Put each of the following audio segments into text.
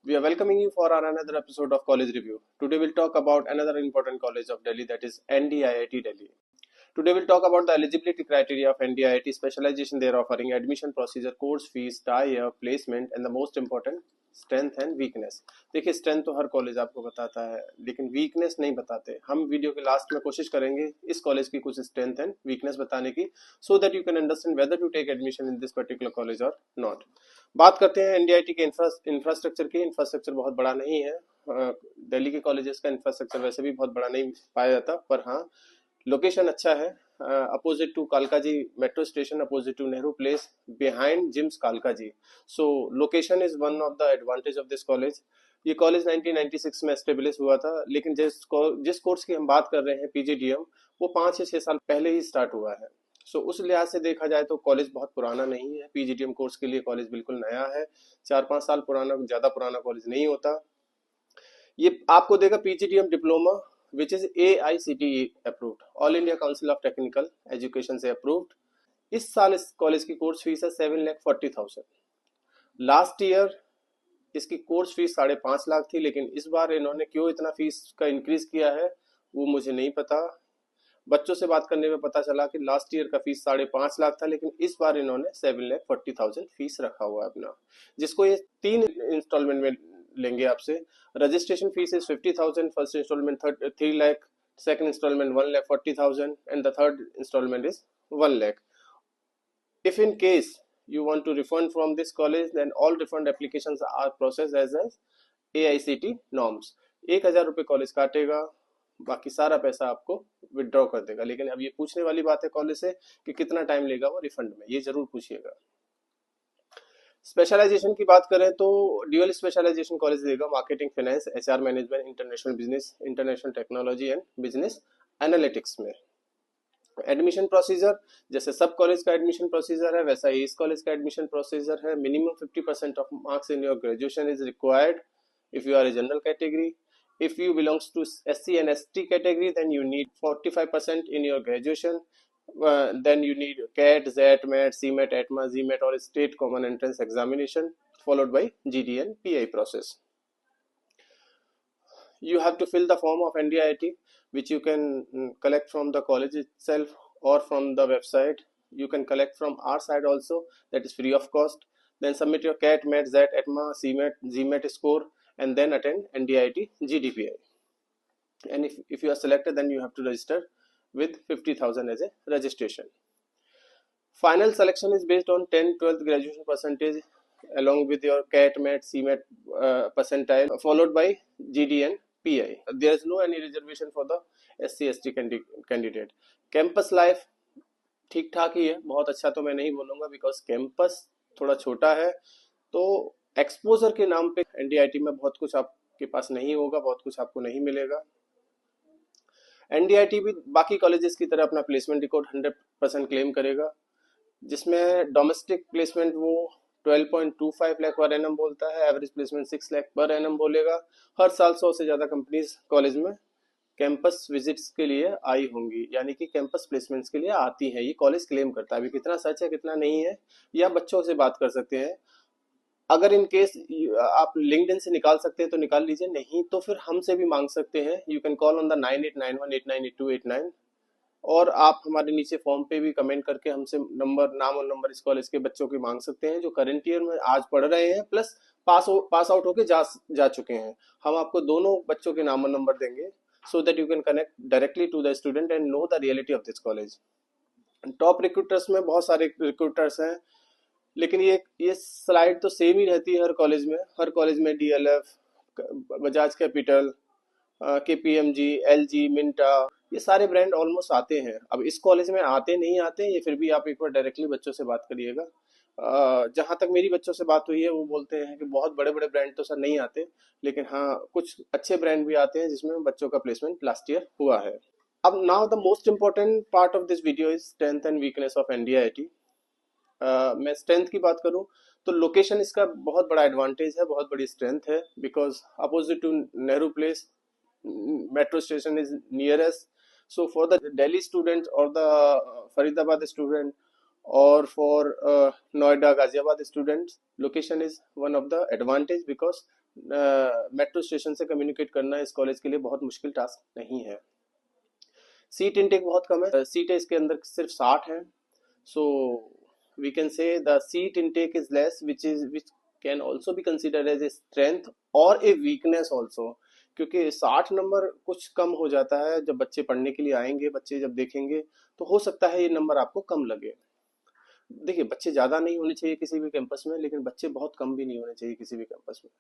We are welcoming you for our another episode of College Review. Today we'll talk about another important college of Delhi, that is NDIIT Delhi. Today we'll talk about the eligibility criteria of NDIIT, specialization they are offering, admission procedure, course fees, tie-up, placement and the most important strength and weakness. देखिए strength तो हर college आपको बताता है लेकिन weakness नहीं बताते। हम video के लास्ट में कोशिश करेंगे इस कॉलेज की कुछ स्ट्रेंथ एंड वीकनेस बताने की, so that you can understand whether to take admission in this particular college और नॉट। बात करते हैं एनडीआईटी के इंफ्रास्ट्रक्चर की। इंफ्रास्ट्रक्चर बहुत बड़ा नहीं है, दिल्ली के कॉलेजेस का इंफ्रास्ट्रक्चर वैसे भी बहुत बड़ा नहीं पाया जाता, पर हाँ लोकेशन अच्छा है। Opposite to Kalkaji metro station, opposite to Nehru Place, behind JIMS Kalkaji. So location is one of the advantage of this college. ये कॉलेज 1996 में एस्टेब्लिश हुआ था, लेकिन जिस कोर्स की हम बात कर रहे हैं पीजीडीएम, वो 5 या 6 साल पहले ही स्टार्ट हुआ है। सो उस लिहाज से देखा जाए तो कॉलेज बहुत पुराना नहीं है। पीजीडीएम कोर्स के लिए कॉलेज बिल्कुल नया है, 4-5 साल पुराना, ज्यादा पुराना कॉलेज नहीं होता। ये आपको देगा PGDM diploma which is AICTE approved, all India council of technical education से अप्रूव्ड। इस साल इस कॉलेज की कोर्स फीस है 7,40,000। लास्ट ईयर इसकी कोर्स फीस 5.5 लाख थी, लेकिन इस बार इन्होंने क्यों इतना फीस का इंक्रीज किया है वो मुझे नहीं पता। बच्चों से बात करने में पता चला कि लास्ट ईयर का फीस 5.5 लाख था, लेकिन इस बार इन्होंने 7,40,000 फीस रखा हुआ है अपना, जिसको ये 3 इंस्टॉलमेंट में लेंगे आपसे। Registration fees is 50,000, first instalment 3 lakh, second instalment 1,40,000 and the third instalment is 1 lakh. If in case you want to refund from this college, then all refund applications are processed as AICT norms। 1,000 रुपये college काटेगा, बाकी सारा पैसा आपको withdraw कर देगा। लेकिन अब ये पूछने वाली बात है कॉलेज से कि कितना टाइम लेगा वो रिफंड में, ये जरूर पूछिएगा। स्पेशलाइजेशन की बात करें तो ड्यूअल स्पेशलाइजेशन कॉलेज देगा, marketing, finance, HR management, international business, international technology and business analytics में। एडमिशन प्रोसीजर जैसे सब कॉलेज का एडमिशन प्रोसीजर है, वैसा ही इस कॉलेज का एडमिशन प्रोसीजर है। Minimum 50% of marks in your graduation is required if you are a general category. If you belongs to SC and ST category, then you need 45% in your graduation. Then you need CAT, ZAT, MAT, CMAT, ATMA, GMAT or State Common Entrance Examination, followed by GD and PI process. You have to fill the form of NDIIT, which you can collect from the college itself or from the website. You can collect from our side also, that is free of cost. Then submit your CAT, MAT, ZAT, ATMA, CMAT, GMAT score, and then attend NDIIT GDPI. And if you are selected, then you have to register with 50,000 as a registration. Final selection is based on 10th-12th graduation percentage along with your CAT, MAT, CMAT percentile, followed by GD and PI. There is no any reservation for the SC ST candidate. Campus life ठीक ठाक ही है, बहुत अच्छा तो मैं नहीं बोलूंगा because campus थोड़ा छोटा है, तो एक्सपोजर के नाम पे एनडीआईटी में बहुत कुछ आपके पास नहीं होगा, बहुत कुछ आपको नहीं मिलेगा। एनडीआईटी भी बाकी कॉलेजेस की तरह अपना प्लेसमेंट रिकॉर्ड 100% क्लेम करेगा, जिसमें डोमेस्टिक प्लेसमेंट वो 12.25 लाख पर एनम बोलता है, average placement 6 lakh per annum बोलेगा। हर साल 100 से ज्यादा कंपनीज कॉलेज में कैंपस विजिट्स के लिए आई होंगी, यानी कि कैंपस प्लेसमेंट्स के लिए आती है, ये कॉलेज क्लेम करता है। अभी कितना सच है कितना नहीं है ये आप बच्चों से बात कर सकते हैं। अगर इन केस आप लिंक्डइन से निकाल सकते हैं तो निकाल लीजिए, नहीं तो फिर हमसे भी मांग सकते हैं। You can call on the 9891898289, और आप हमारे नीचे फॉर्म पे भी कमेंट करके हमसे नाम और नंबर इस कॉलेज के बच्चों की मांग सकते हैं जो करंट ईयर में आज पढ़ रहे हैं प्लस पास आउट होके जा चुके हैं। हम आपको दोनों बच्चों के नाम और नंबर देंगे, so that you can connect directly to the student and know the reality of this college. Top recruiters में बहुत सारे रिक्रूटर्स हैं, लेकिन ये स्लाइड तो सेम ही रहती है हर कॉलेज में DLF, Bajaj capital, KPMG, LG, Minda, ये सारे ब्रांड ऑलमोस्ट आते हैं। अब इस कॉलेज में आते नहीं आते ये फिर भी आप एक बार डायरेक्टली बच्चों से बात करिएगा। जहां तक मेरी बच्चों से बात हुई है वो बोलते हैं कि बहुत बड़े बड़े ब्रांड तो सर नहीं आते, लेकिन हाँ कुछ अच्छे ब्रांड भी आते हैं जिसमें बच्चों का प्लेसमेंट लास्ट ईयर हुआ है। अब now the most important part of this video is strength and weakness of NDIT. मैं स्ट्रेंथ की बात करूं तो लोकेशन इसका बहुत बड़ा एडवांटेज है, बहुत बड़ी स्ट्रेंथ है, because opposite to Nehru place, metro station is nearest. So for the Delhi student और the Faridabad student or for Noida, Ghaziabad students, location is one of the advantage because metro station से communicate करना इस college के लिए बहुत मुश्किल task नहीं है। सीट इनटेक बहुत कम है, सीटें इसके अंदर सिर्फ 60 हैं। So we can say the seat intake is less which can also be considered as a strength और ए वीकनेस ऑल्सो, क्योंकि 60 नंबर कुछ कम हो जाता है। जब बच्चे पढ़ने के लिए आएंगे, बच्चे जब देखेंगे तो हो सकता है ये नंबर आपको कम लगे। देखिए, बच्चे ज्यादा नहीं होने चाहिए किसी भी कैंपस में, लेकिन बच्चे बहुत कम भी नहीं होने चाहिए किसी भी कैंपस में।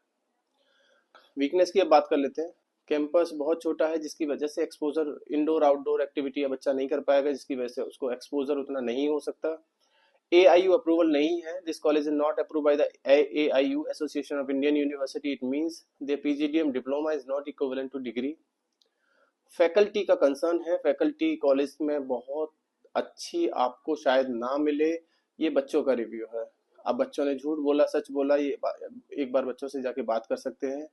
वीकनेस की अब बात कर लेते हैं। कैंपस बहुत छोटा है, जिसकी वजह से एक्सपोजर इंडोर आउटडोर एक्टिविटी बच्चा नहीं कर पाएगा, जिसकी वजह से उसको एक्सपोजर उतना नहीं हो सकता। AIU अप्रूवल नहीं है। This college is not approve by the AIU association of Indian university. It means the PGDM diploma is not equivalent two degree. Faculty का कंसर्न है, फैकल्टी कॉलेज में बहुत अच्छी आपको शायद ना मिले। ये बच्चों का रिव्यू है। अब बच्चों ने झूठ बोला सच बोला, ये एक बार बच्चों से जाके बात कर सकते हैं।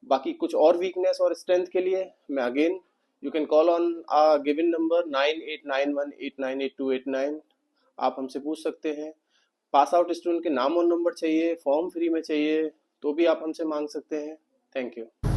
बाकी कुछ और वीकनेस और स्ट्रेंथ के लिए मैं again you can call on given number 9891898289। आप हमसे पूछ सकते हैं। पास आउट स्टूडेंट के नाम और नंबर चाहिए, फॉर्म फ्री में चाहिए तो भी आप हमसे मांग सकते हैं। Thank you.